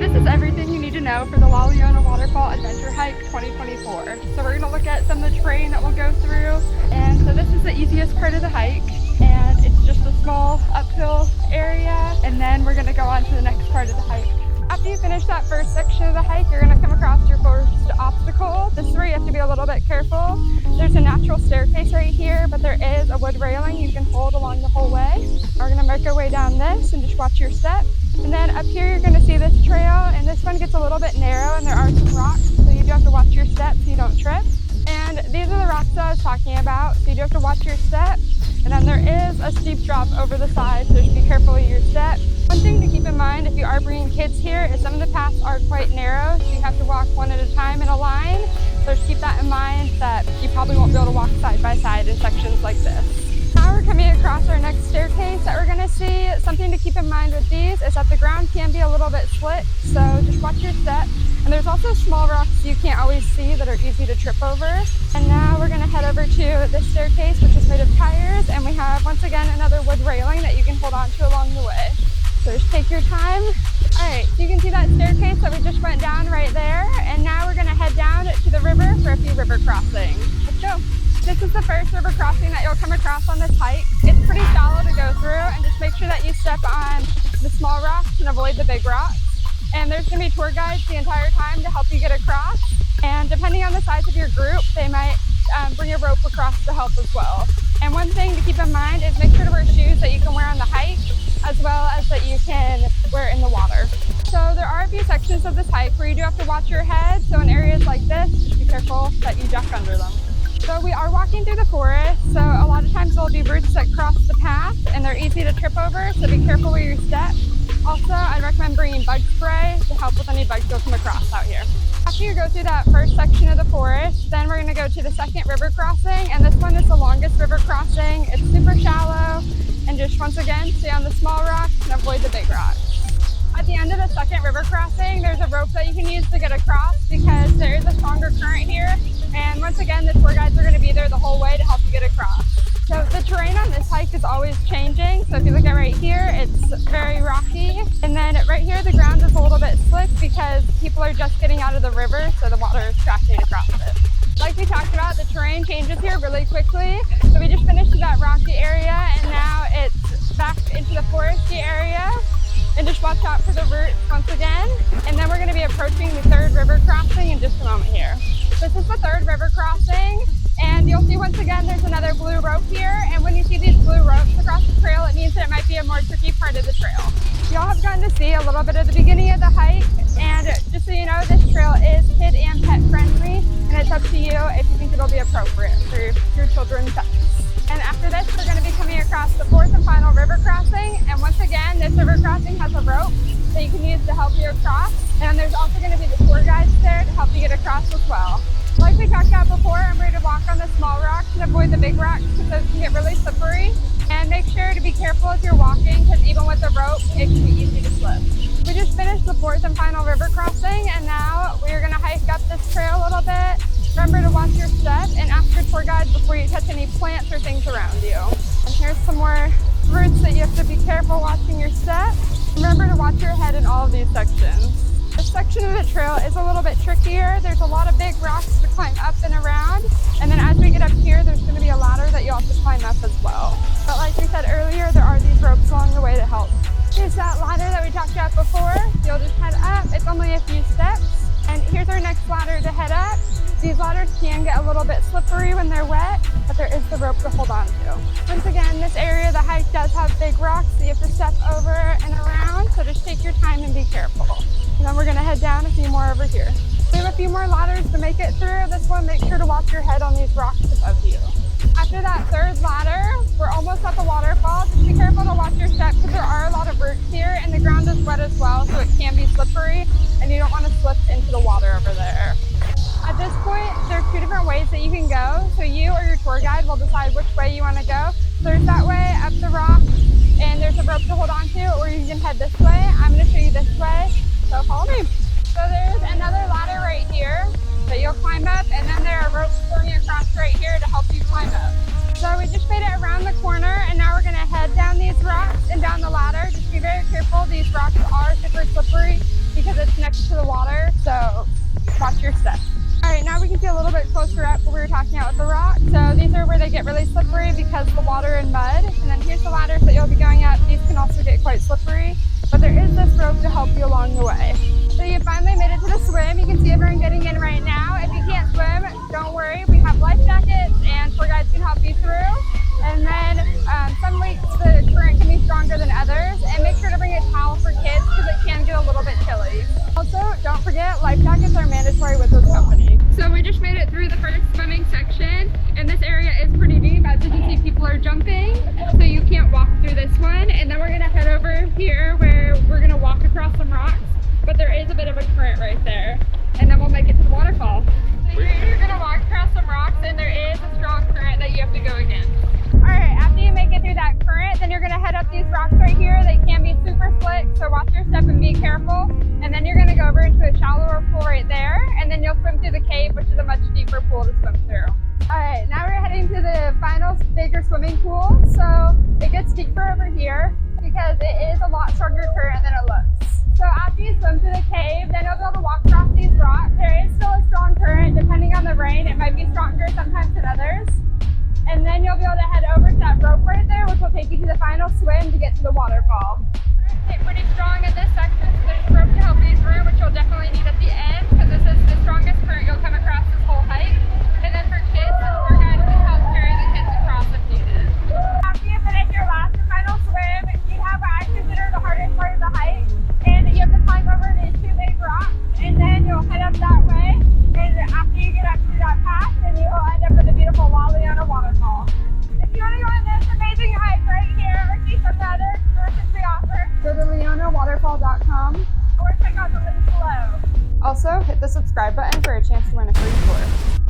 This is everything you need to know for the Leona Waterfall Adventure Hike 2024. So we're going to look at some of the terrain that we'll go through. And so this is the easiest part of the hike, and it's just a small uphill area. And then we're going to go on to the next part of the hike. After you finish that first section of the hike, you're going to come across your first obstacle. This is where you have to be a little bit careful. There's a natural staircase right here, but there is a wood railing you can hold along the whole way. We're going to make our way down this and just watch your step. And then up here, you're going to see this trail, and this one gets a little bit narrow, and there are some rocks, so you do have to watch your step so you don't trip. And these are the rocks that I was talking about, so you do have to watch your step. And then there is a steep drop over the side, so just be careful with your step. One thing to keep in mind if you are bringing kids here is some of the paths are quite narrow, so you have to walk one at a time in a line. So just keep that in mind, that you probably won't be able to walk side by side in sections like this. Now we're coming across our next staircase that we're going to see. Something to keep in mind with these is that the ground can be a little bit slick, so just watch your step. And there's also small rocks you can't always see that are easy to trip over. And now we're going to head over to this staircase, which is made of tires, and we have once again another wood railing that you can hold on to along the way. So just take your time. All right, so you can see that staircase that we just went down right there, and now we're going to head down to the river for a few river crossings. Let's go. This is the first river crossing that you'll come across on this hike. It's pretty shallow to go through, and just make sure that you step on the small rocks and avoid the big rocks. And there's going to be tour guides the entire time to help you get across. And depending on the size of your group, they might bring a rope across to help as well. And one thing to keep in mind is make sure to wear shoes that you can wear on the hike, as well as that you can wear in the water. So there are a few sections of this hike where you do have to watch your head. So in areas like this, just be careful that you duck under them. So we are walking through the forest, so a lot of times there'll be roots that cross the path, and they're easy to trip over, so be careful with your step. Also, I'd recommend bringing bug spray to help with any bugs you'll come across out here. After you go through that first section of the forest, then we're going to go to the second river crossing, and this one is the longest river crossing. It's super shallow, and just once again, stay on the small rocks and avoid the big rocks. At the end of the second river crossing, there's a rope that you can use to get across because there is a stronger current here. And once again, the tour guides are going to be there the whole way to help you get across. So the terrain on this hike is always changing. So if you look at right here, it's very rocky. And then right here, the ground is a little bit slick because people are just getting out of the river, so the water is crashing across it. Like we talked about, the terrain changes here really quickly. So we just finished that rocky area, and now it's back into the foresty area. And just watch out for the roots once again. And then we're going to be approaching the third river crossing in just a moment here. This is the third river crossing, and you'll see once again there's another blue rope here. And when you see these blue ropes across the trail, it means that it might be a more tricky part of the trail. Y'all have gotten to see a little bit of the beginning of the hike, and just so you know, this trail is kid and pet friendly, and it's up to you if you think it'll be appropriate for your children's pets. And after this, we're going to be coming across the fourth and final river crossing. And once again, this river crossing has a rope that you can use to help you across. And there's also going to be the tour guides there to help you get across as well. Like we talked about before, I'm ready to walk on the small rocks and avoid the big rocks because those can get really slippery. And make sure to be careful as you're walking because even with the rope, it can be easy to slip. We just finished the fourth and final river crossing, and now we're going to hike up this trail a little bit. Remember to watch your step and ask your tour guide before you touch any plants or things around you. And here's some more roots that you have to be careful watching your step. Remember to watch your head in all of these sections. This section of the trail is a little bit trickier. There's a lot of big rocks to climb up and around. And then as we get up here, there's going to be a ladder that you'll have to climb up as well. But like we said earlier, there are these ropes along the way to help. Here's that ladder that we talked about before. You'll just head up. It's only a few steps. And here's our next ladder to head up. These ladders can get a little bit slippery when they're wet, but there is the rope to hold on to. Once again, this area, the hike does have big rocks that you have to step over and around, so just take your time and be careful. And then we're going to head down a few more over here. We have a few more ladders to make it through. This one, make sure to watch your head on these rocks above you. After that third ladder, we're almost at the waterfall. Just be careful to watch your step because there are a lot of roots here, and the ground is wet as well, so it can be slippery, and you don't want to slip into the water over there. At this point, there's two different ways that you can go. So you or your tour guide will decide which way you want to go. There's that way up the rock, and there's a rope to hold on to, or you can head this way. I'm going to show you this way, so follow me. So there's another ladder right here that you'll climb up, and then there are ropes going across right here to help you climb up. So we just made it around the corner, and now we're going to head down these rocks and down the ladder. Just be very careful. These rocks are super slippery because it's water and mud. And then here's the ladders that you'll be going up. These can also get quite slippery, but there is this rope to help you along the way. So you finally made it to the swim. You can see everyone getting in right now. If you can't swim, don't worry. We have life jackets and tour guides can help you through. And then some weeks the current can be stronger than others. And make sure to bring a towel for kids because it can get a little bit chilly. Also, don't forget, life jackets are mandatory with this company. So we just made it through the first swimming section, and this area is pretty deep. As you can see, people are jumping, so you can't walk through this one. And then we're gonna head over here where we're gonna walk across some rocks, but there is a bit of a current right there. And then we'll make it to the waterfall. So here you're gonna walk across some rocks, and there is a strong current that you have to go against. All right, after you make it through that current, then you're gonna head up these rocks right here. They can be super slick, so watch your step and be careful. And then you're gonna go over into a shallower pool right there, and then you'll swim through the cave, which is a much deeper pool to swim through. All right, now we're heading to the final bigger swimming pool. So it gets deeper over here because it is a lot stronger current than it looks. So after you swim through the cave, then you'll be able to walk across these rocks. There is still a strong current, depending on the rain. It might be stronger sometimes than others. And then you'll be able to head over to that rope right there, which will take you to the final swim to get to the waterfall. It's pretty strong in this section, so there's a rope to help you through, which you'll definitely need at the end, because this is the strongest current you'll come across this whole hike. And then for kids, the tour guides can help carry the kids across if needed. After you finish your last and final swim, you have what I consider the hardest part of the hike, and you have to climb over these two big rocks, and then you'll head up that way. And after you get up to that path, then you will end up with a beautiful Leona Waterfall. If you want to go on this amazing hike right here or see some other excursions we offer, go to leonawaterfall.com or check out the links below. Also, hit the subscribe button for a chance to win a free tour.